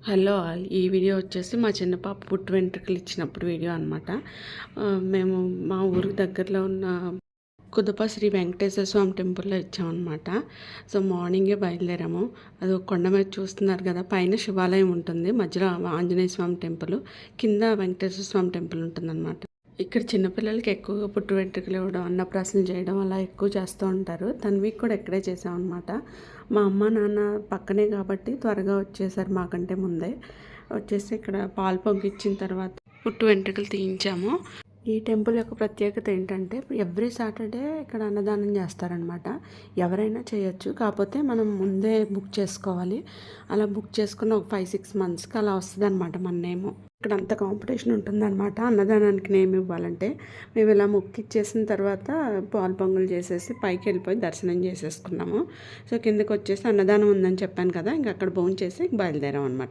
Hello all. ఈ video వచ్చేసి మా చిన్న పాప పుట్టు వెంట్రుకలు ఇచ్చినప్పుడు వీడియో అనమాట. మేము మా ఊరికి దగ్గరలో ఉన్న కుదుప శ్రీ వెంకటేశ్వర స్వామి టెంపుల్లో ఇచ్చామన్నమాట. సో మార్నింగే బయలుదేరాము. అది ఒక కొండ మీద చూస్తున్నారు కదా, పైన శివాలయం ఉంటుంది, మధ్యలో ఆంజనేయ స్వామి టెంపుల్, కింద వెంకటేశ్వర స్వామి టెంపుల్ ఉంటుందన్నమాట. ఇక్కడ చిన్నపిల్లలకి ఎక్కువగా పుట్టు వెంట్రుకలు ఇవ్వడం, అన్నప్రాసన చేయడం అలా ఎక్కువ చేస్తూ ఉంటారు. తన్వికి కూడా ఇక్కడే చేసామన్నమాట. మా అమ్మ నాన్న పక్కనే కాబట్టి త్వరగా వచ్చేసారు, మాకంటే ముందే వచ్చేసి ఇక్కడ పాలు పొంగిచ్చిన తర్వాత పుట్టు వెంట్రుకలు తీయించాము. ఈ టెంపుల్ యొక్క ప్రత్యేకత ఏంటంటే ఎవ్రీ సాటర్డే ఇక్కడ అన్నదానం చేస్తారనమాట. ఎవరైనా చేయొచ్చు, కాకపోతే మనం ముందే బుక్ చేసుకోవాలి. అలా బుక్ చేసుకున్న ఒక 5-6 monthsకి అలా వస్తుంది అనమాట మన నేము. ఇక్కడ అంత కాంపిటీషన్ ఉంటుందన్నమాట అన్నదానానికి నేమ్ ఇవ్వాలంటే. మేము ఇలా మొక్కిచ్చేసిన తర్వాత పాలు పొంగలు చేసేసి పైకి వెళ్ళిపోయి దర్శనం చేసేసుకున్నాము. సో కిందకి వచ్చేసి అన్నదానం ఉందని చెప్పాను కదా, ఇంకా అక్కడ భోంచేసి బయలుదేరాం అనమాట.